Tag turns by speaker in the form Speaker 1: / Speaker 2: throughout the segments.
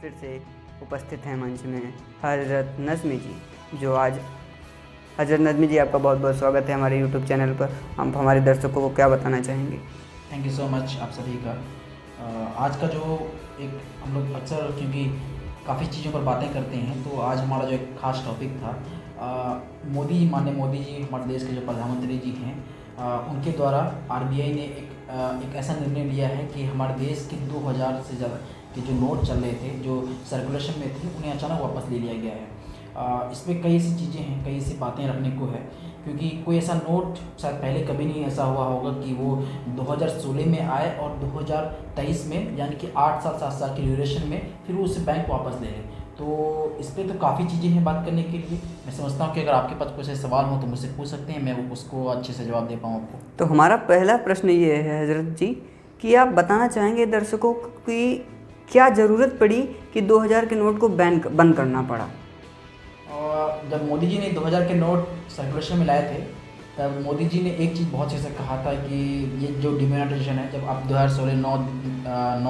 Speaker 1: फिर से उपस्थित हैं मंच में हज़रत नज़मी जी, जो आज हज़रत नज़मी जी आपका बहुत बहुत स्वागत है हमारे यूट्यूब चैनल पर। हम हमारे दर्शकों को क्या बताना चाहेंगे?
Speaker 2: थैंक यू सो मच आप सभी का। आज का जो एक हम लोग अक्सर क्योंकि काफ़ी चीज़ों पर बातें करते हैं, तो आज हमारा जो एक ख़ास टॉपिक था माननीय मोदी जी हमारे देश के जो प्रधानमंत्री जी हैं, उनके द्वारा आरबीआई ने एक ऐसा निर्णय लिया है कि हमारे देश के 2000 से ज़्यादा के जो नोट चल रहे थे, जो सर्कुलेशन में थे, उन्हें अचानक वापस ले लिया गया है। इसमें कई ऐसी चीज़ें हैं, कई ऐसी बातें रखने को है, क्योंकि कोई ऐसा नोट शायद पहले कभी नहीं ऐसा हुआ होगा कि वो 2016 में आए और 2023 में, यानी कि 8 साल 7 साल की ड्यूरेशन में फिर वो उसे बैंक वापस ले लें। तो इस पर तो काफ़ी चीज़ें हैं बात करने के लिए। मैं समझता हूँ कि अगर आपके पास कोई ऐसे सवाल हो तो मुझसे पूछ सकते हैं, मैं उसको अच्छे से जवाब दे पाऊँ आपको।
Speaker 1: तो हमारा पहला प्रश्न ये है हज़रत जी कि आप बताना चाहेंगे दर्शकों को कि क्या ज़रूरत पड़ी कि 2000 के नोट को बंद करना पड़ा?
Speaker 2: और जब मोदी जी ने 2000 के नोट सर्कुलेशन में लाए थे, तब मोदी जी ने एक चीज़ बहुत अच्छे से कहा था कि ये जो डिमोनेटाइजेशन है, जब आप 2016 9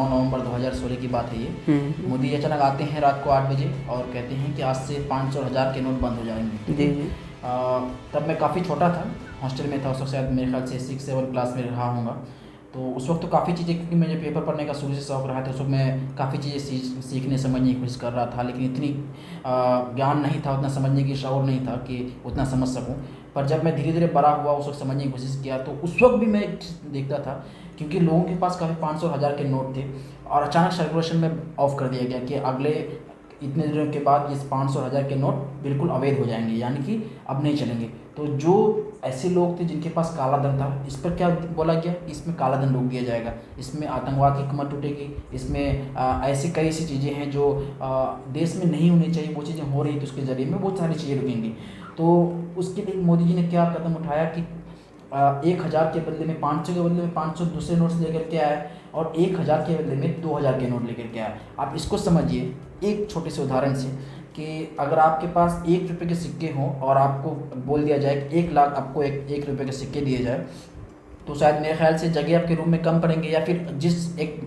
Speaker 2: नवंबर 2016 की बात है ये, मोदी जी अचानक आते हैं रात को 8 बजे और कहते हैं कि आज से 500 और 1000 के नोट बंद हो जाएंगे।
Speaker 1: जी जी।
Speaker 2: तब मैं काफ़ी छोटा था, हॉस्टल में था उस वक्त, शायद मेरे ख्याल से 6-7 क्लास में रहा हूँगा। तो उस वक्त तो काफ़ी चीज़ें, क्योंकि मुझे पेपर पढ़ने का शुरू से शौक रहा था, उस वक्त मैं काफ़ी चीज़ें सीखने समझने की कोशिश कर रहा था, लेकिन इतनी ज्ञान नहीं था, उतना समझने की शौर नहीं था कि उतना समझ सकूं। पर जब मैं धीरे धीरे बड़ा हुआ, उस वक्त समझने की कोशिश किया, तो उस वक्त भी मैं एक चीज़ देखता था, क्योंकि लोगों के पास काफ़ी 500 1000 के नोट थे और अचानक सर्कुलेशन में ऑफ कर दिया गया कि अगले इतने दिनों के बाद ये 500 1000 के नोट बिल्कुल अवैध हो जाएंगे, यानी कि अब नहीं चलेंगे। तो जो ऐसे लोग थे जिनके पास काला धन था, इस पर क्या बोला गया, इसमें काला धन रोक दिया जाएगा, इसमें आतंकवाद की कमर टूटेगी, इसमें ऐसी कई ऐसी चीज़ें हैं जो देश में नहीं होनी चाहिए, वो चीज़ें हो रही थी, उसके ज़रिए में बहुत सारी चीज़ें रुकेंगी। तो उसके लिए मोदी जी ने क्या कदम उठाया कि 1000 के बदले में 500 के बदले में 500 दूसरे नोट से लेकर के आया और 1000 के बदले में 2000 के नोट लेकर के आया। आप इसको समझिए एक छोटे से उदाहरण से कि अगर आपके पास 1 रुपये के सिक्के हों और आपको बोल दिया जाए कि 1 लाख आपको 1 रुपये के सिक्के दिए जाए, तो शायद मेरे ख्याल से जगह आपके रूम में कम पड़ेंगे, या फिर जिस एक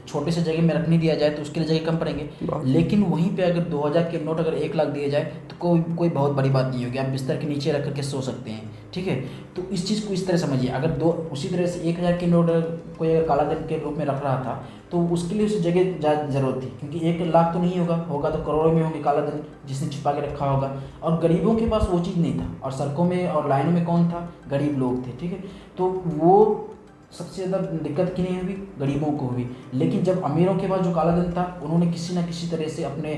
Speaker 2: छोटे से जगह में रखने दिया जाए तो उसके लिए जगह कम पड़ेंगे। लेकिन वहीं पे अगर 2000 के नोट अगर 1 लाख दिए जाए तो कोई बहुत बड़ी बात नहीं होगी, आप बिस्तर के नीचे रख करके सो सकते हैं, ठीक है। तो इस चीज़ को इस तरह समझिए, अगर उसी तरह से 1000 के नोट कोई अगर काला धन के रूप में रख रहा था, तो उसके लिए उसे जगह ज़्यादा ज़रूरत थी, क्योंकि 1 लाख तो नहीं होगा तो करोड़ों में होंगे काला धन जिसने छिपा के रखा होगा, और गरीबों के पास वो चीज़ नहीं था, और सड़कों में और लाइनों में कौन था, गरीब लोग थे, ठीक है। तो वो सबसे ज़्यादा दिक्कत किन्हें हुई, गरीबों को हुई। लेकिन जब अमीरों के पास जो काला धन था, उन्होंने किसी न किसी तरह से अपने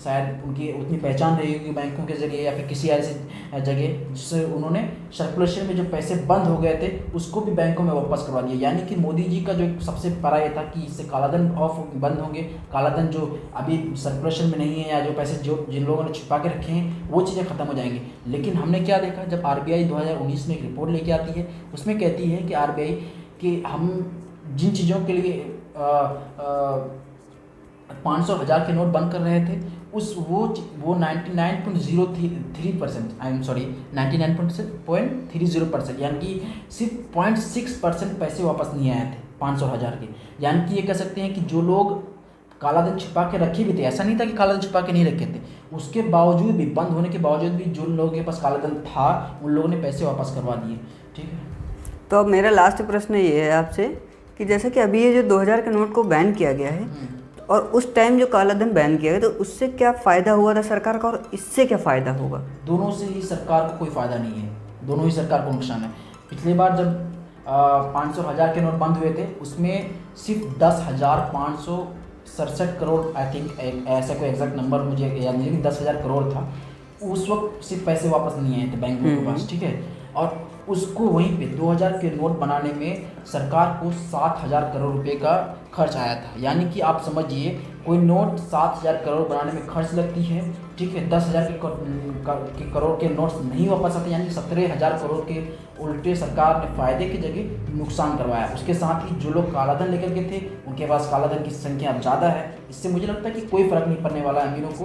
Speaker 2: शायद उनकी उतनी पहचान रही होगी बैंकों के ज़रिए या फिर किसी ऐसी जगह, जिससे उन्होंने सर्कुलेशन में जो पैसे बंद हो गए थे उसको भी बैंकों में वापस करवा दिया। यानी कि मोदी जी का जो सबसे बड़ा ये था कि इससे काला धन बंद होंगे, काला धन जो अभी सर्कुलेशन में नहीं है या जो पैसे जो जिन लोगों ने छिपा के रखे हैं वो चीज़ें ख़त्म हो जाएंगी। लेकिन हमने क्या देखा, जब आरबीआई 2019 में एक रिपोर्ट लेके आती है, उसमें कहती है कि आरबीआई कि हम जिन चीज़ों के लिए 500 1000 के नोट बंद कर रहे थे, वो 99.03%, आई एम सॉरी 99.30%, यानी कि सिर्फ 0.6% पैसे वापस नहीं आए थे 500 1000 के। यानी कि ये कह सकते हैं कि जो लोग काला धन छिपा के रखे भी थे, ऐसा नहीं था कि काला धन छिपा के नहीं रखे थे, उसके बावजूद भी, बंद होने के बावजूद भी जो लोगों के पास काला धन था उन लोगों ने पैसे वापस करवा दिए, ठीक है।
Speaker 1: तो अब मेरा लास्ट प्रश्न ये है आपसे कि जैसे कि अभी ये जो 2000 के नोट को बैन किया गया है और उस टाइम जो काला धन बैन किया गया, तो उससे क्या फ़ायदा हुआ था सरकार का और इससे क्या फ़ायदा होगा?
Speaker 2: दोनों से ही सरकार को कोई फ़ायदा नहीं है, दोनों ही सरकार को नुकसान है। पिछली बार जब 500 1000 के नोट बंद हुए थे, उसमें सिर्फ 10,567 करोड़, आई थिंक ऐसा कोई एग्जैक्ट नंबर मुझे याद नहीं, लेकिन 10,000 करोड़ था उस वक्त, सिर्फ पैसे वापस नहीं आए थे बैंकों के पास, ठीक है। और उसको वहीं पे 2000 के नोट बनाने में सरकार को 7000 करोड़ रुपए का खर्च आया था। यानी कि आप समझिए कोई नोट 7000 करोड़ बनाने में खर्च लगती है, ठीक है, 10,000 के करोड़ के नोट्स नहीं वापस आते, यानी 17,000 करोड़ के उल्टे सरकार ने फ़ायदे की जगह नुकसान करवाया। उसके साथ ही जो लोग काला धन लेकर के थे, उनके पास काला धन की संख्या अब ज़्यादा है। इससे मुझे लगता है कि कोई फ़र्क नहीं पड़ने वाला है अमीरों को,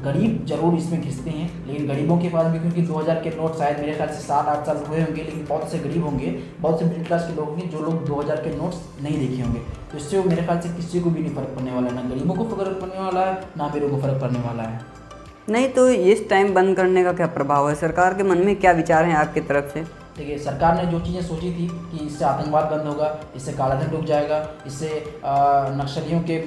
Speaker 2: गरीब जरूर इसमें घिसते हैं, लेकिन गरीबों के पास भी, क्योंकि 2000 के नोट शायद मेरे ख्याल से 7-8 साल हुए होंगे, लेकिन बहुत से गरीब होंगे, बहुत से मिडिल क्लास के लोग होंगे जो लोग 2000 के नोट्स नहीं देखे होंगे। तो इससे वो मेरे ख्याल से किसी को भी नहीं फ़र्क पड़ने वाला है, ना गरीबों को फ़र्क पड़ने वाला है, ना अमीरों को फ़र्क पड़ने वाला है।
Speaker 1: नहीं तो इस टाइम बंद करने का क्या प्रभाव है, सरकार के मन में क्या विचार हैं आपकी तरफ से?
Speaker 2: देखिए, सरकार ने जो चीज़ें सोची थी कि इससे आतंकवाद बंद होगा, इससे कालाधन रुक जाएगा, इससे नक्सलियों के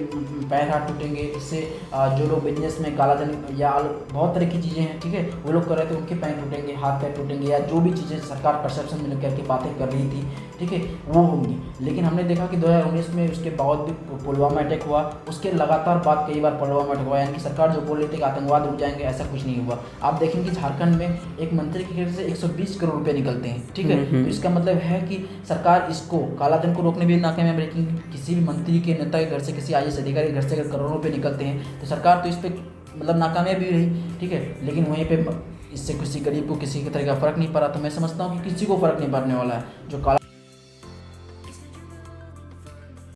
Speaker 2: पैर हाथ टूटेंगे, इससे जो लोग बिजनेस में कालाधन या बहुत तरह की चीज़ें हैं, ठीक है, वो लोग कर रहे थे, उनके पैर टूटेंगे, हाथ पैर टूटेंगे, या जो भी चीज़ें सरकार परसेप्शन में करके बातें कर रही थी, ठीक है, वो होंगी। लेकिन हमने देखा कि 2019 में उसके बाद भी पुलवामा अटैक हुआ, उसके लगातार बाद कई बार पुलवामा अटैक हुआ, यानी कि सरकार जो बोल रही थी कि आतंकवाद रुक जाएंगे, ऐसा कुछ नहीं हुआ। आप देखेंगे झारखंड में एक मंत्री के घर से 120 करोड़ रुपये निकलते हैं, ठीक है, तो इसका मतलब है कि सरकार इसको कालाधन को रोकने में नाकामयाब है। लेकिन किसी भी मंत्री के, नेता के घर से, किसी IAS अधिकारी के घर से अगर करोड़ों रुपये निकलते हैं तो सरकार तो इस पर मतलब नाकामयाब ही रही, ठीक है, लेकिन वहीं पे इससे किसी गरीब को किसी तरह का फ़र्क नहीं पड़ा। तो मैं समझता हूँ कि किसी को फ़र्क नहीं पड़ने वाला है। जो काला